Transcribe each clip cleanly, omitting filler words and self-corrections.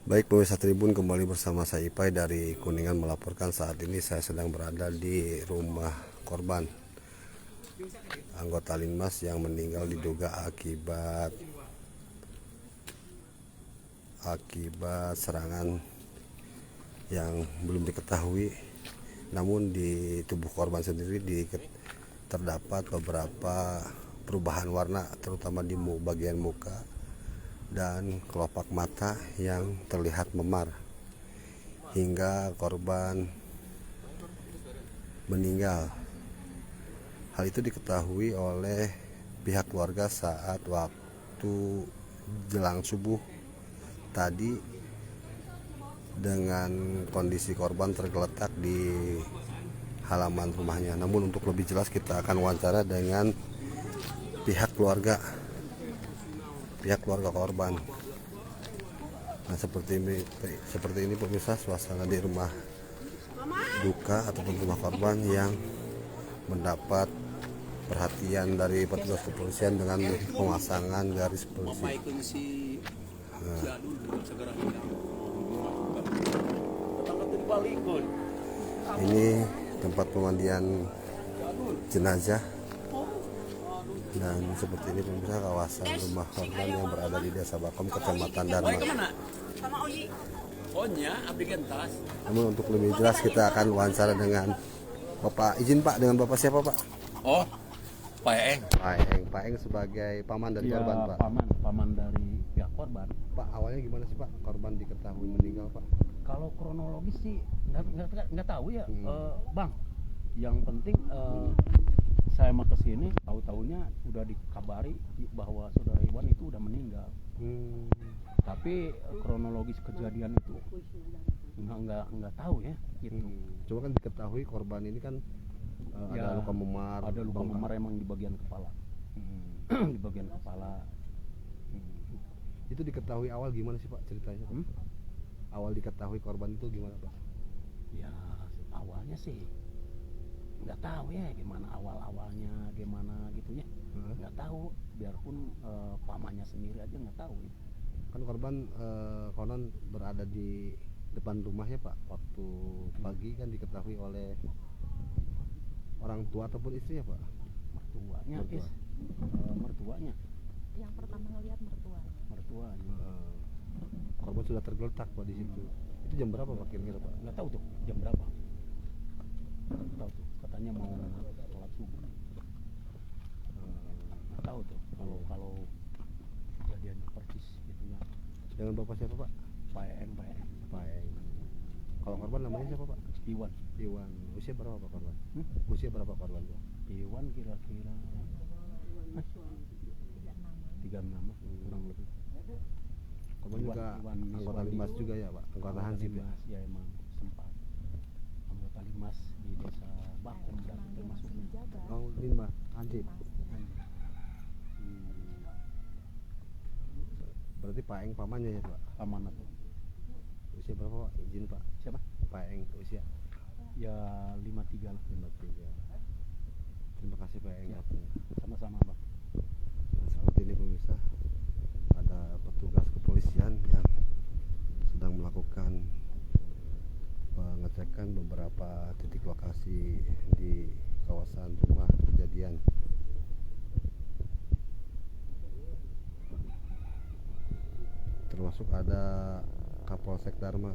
Baik pemirsa Tribun, kembali bersama saya Ipai dari Kuningan melaporkan saat ini saya sedang berada di rumah korban anggota Linmas yang meninggal diduga akibat serangan yang belum diketahui. Namun di tubuh korban sendiri terdapat beberapa perubahan warna, terutama di bagian muka dan kelopak mata yang terlihat memar hingga korban meninggal. Hal itu diketahui oleh pihak keluarga saat waktu jelang subuh tadi dengan kondisi korban tergeletak di halaman rumahnya. Namun untuk lebih jelas kita akan wawancara dengan pihak keluarga korban. Nah, seperti ini pemirsa suasana di rumah duka ataupun rumah korban yang mendapat perhatian dari petugas kepolisian dengan pemasangan garis polisi. Ini tempat pemandian jenazah, dan seperti ini pemirsa kawasan rumah korban yang berada di Desa Bakom, Kecamatan Dharma. Namun untuk lebih jelas kita akan wawancara dengan Bapak. Izin Pak, dengan Bapak siapa Pak? Oh, Pak Eng. Pak Eng sebagai paman dari korban Pak. Paman dari pihak korban. Pak, awalnya gimana sih Pak korban diketahui meninggal Pak? Kalau kronologis sih nggak tahu ya, Bang. Yang penting saya mau kesini, tahu-tahunya udah dikabari bahwa saudara Iwan itu udah meninggal. Tapi kronologis kejadian itu nggak tahu ya. Gitu. Coba kan diketahui korban ini kan ada luka memar. Ada luka memar emang di bagian kepala. Di bagian kepala. Itu diketahui awal gimana sih Pak ceritanya? Awal diketahui korban itu gimana Pak? Ya awalnya sih nggak tahu ya gimana awalnya gimana gitunya. Nggak tahu, biarpun pamannya sendiri aja nggak tahu ya. Kan korban konon berada di depan rumahnya Pak waktu pagi, kan diketahui oleh orang tua ataupun istrinya Pak? Mertuanya yang pertama ngelihat mertuanya. Korban sudah tergeletak Pak di situ. Itu jam berapa Pak kira-kira Pak? nggak tahu tuh jam berapa, nggak tahu tuh, katanya mau sholat subuh. Nggak tahu tuh kalau kejadiannya persis gitunya. Dengan Bapak siapa Pak? Pak Eng. Kalau korban namanya siapa Pak? Iwan. Usia berapa Pak korban? Usia berapa korban Pak? Iwan kira-kira 36 kurang lebih. Korban juga anggota Linmas juga ya Pak? Anggota Hansip ya? Ya emang sempat anggota Linmas di Desa Bakom dan termasuknya. Oh, Linmas Hansip. Berarti Pak Eng pamannya ya Pak? Paman tuh. Usia berapa Pak? Izin Pak. Siapa? Pak Eng usia? Ya 53 lah. 53. Terima kasih Pak Eng. Ya, sama-sama Bang. Nah, seperti ini pemirsa, ada petugas kepolisian yang sedang melakukan pengecekan beberapa titik lokasi di kawasan rumah kejadian. Termasuk ada Kapolsek Dharma.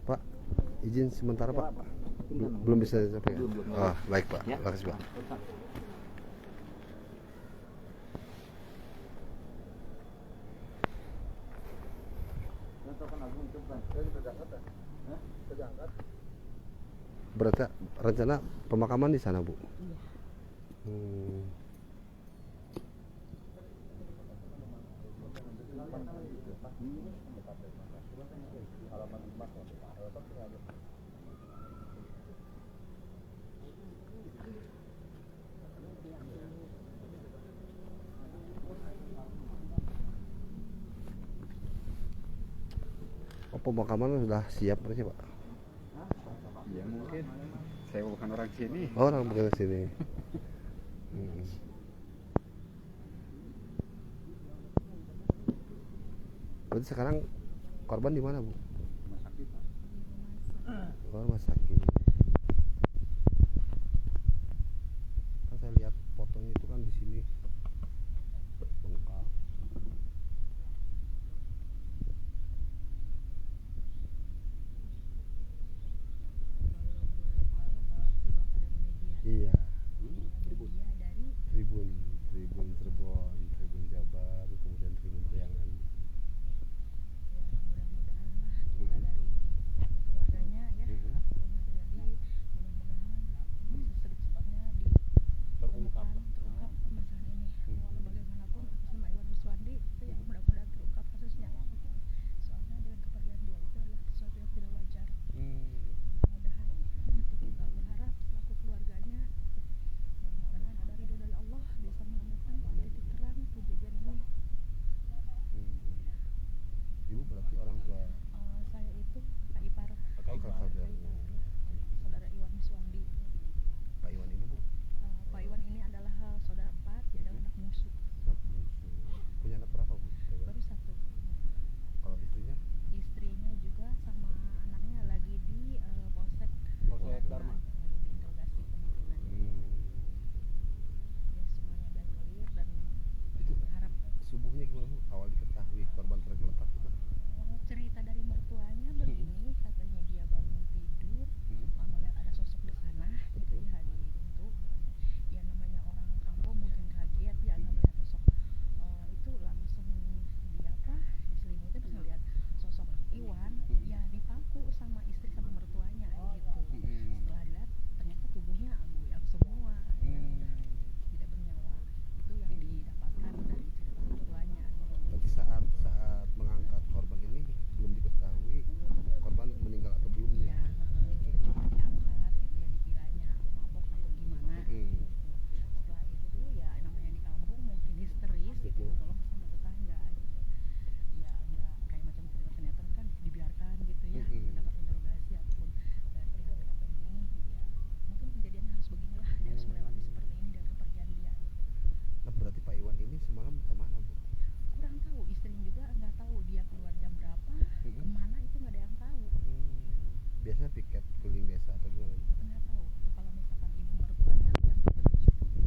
Pak, izin sementara Pak. Belum bisa sampai. Oh, baik Pak. Terima kasih Pak. Berarti rencana pemakaman di sana Bu? Iya. Oh, pemakaman sudah siap berarti Pak? Iya mungkin. Saya bukan orang sini. Oh, orang bukan sini. Hmm. Berarti sekarang korban di mana Bu? Rumah sakit Pak. Oh, rumah sakit. Kan saya lihat fotonya itu kan di sini bengkak. Iya, Media dari Tribun Cirebon, Tribun Jabar, kemudian Tribun Priangan. ya, mudah-mudahan lah juga dari pihak keluarganya ya Mhm. apa yang terjadi mudah-mudahan secepatnya Terungkap. terungkap permasalahan ini. Mhm. Walau bagaimanapun atas nama Iwan Wiswandi itu ya mudah-mudahan terungkap kasusnya. Soalnya dengan kepergian dia itu adalah sesuatu yang tidak wajar. Mudah-mudahan itu kita berharap selaku keluarganya mudah-mudahan ada ridho dari Allah bisa menemukan titik terang kejadian ini. Ibu berarti orang tua Saya itu kakak ipar kakak ipar. saudara Iwan Wiswandi. Pak Iwan ini Bu, Pak Iwan ini adalah saudara empat, dia adalah anak bungsu. anak bungsu. Punya anak berapa Bu? Pak Iwan? Baru satu. Kalau istrinya? Istrinya juga sama anaknya lagi di Polsek Polsek Dharma. lagi diinterogasi kemungkinan. Ya semuanya udah clear dan Itu berharap subuhnya gimana Bu? Awal diketahui korban tergeletak itu? cerita dari mertuanya begini, katanya dia bangun tidur melihat ada sosok di sana gitu ya di pintu. Ya namanya orang kampung mungkin kaget ya nggak melihat sosok itu langsung dia diselimuti terus ngeliat sosok Iwan ya dipangku sama istri sama mertuanya gitu. Setelah dilihat ternyata tubuhnya goyang semua ya, udah tidak bernyawa. Itu yang didapatkan dari cerita mertuanya. Berarti saat mengangkat korban ini belum diketahui korban meninggal atau belum Iya, ya? cuma diangkat gitu ya dikiranya mabok atau gimana. Hmm. Setelah itu ya namanya di kampung mungkin histeris gitu, tolong sama tetangga gitu. Ya nggak kayak macam cerita sinetron kan dibiarkan gitu ya, mendapat interogasi ataupun dari pihak KPI ya mungkin kejadiannya harus beginilah, dia harus melewati seperti ini dan kepergian dia gitu. Nah, berarti Pak Iwan ini semalam kemana Bu? Kurang tahu, istrinya juga nggak tahu dia keluar jam berapa, kemana itu nggak ada yang tahu. Biasanya piket keliling desa atau gimana Bu? Nggak tahu itu kalau misalkan ibu mertuanya yang pakai baju putih.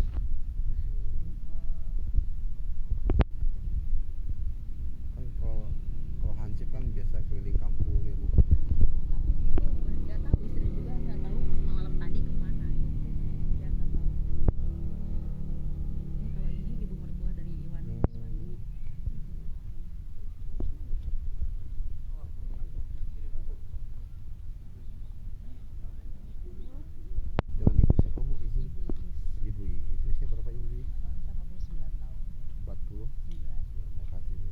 Kan kalau hansip kan biasa keliling kampung ya Bu. Tapi itu nggak tahu, istri juga nggak tahu malam tadi kemana gitu. Dia nggak tahu. Ini kalau ini ibu mertua dari Iwan Wiswandi. Dengan ibu siapa Bu? Izin. Ibu Idris Ibu Idrisnya berapa Ibu? 49 tahun. 40. 9. Makasih Bu.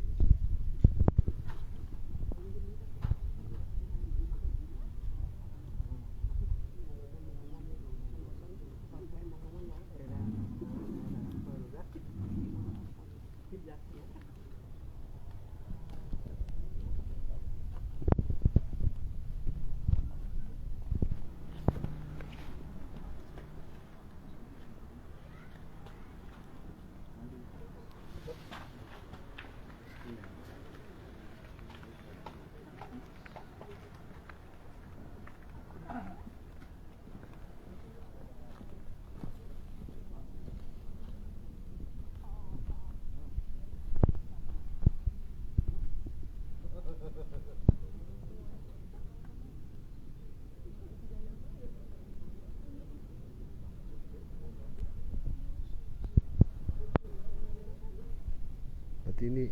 Berarti ini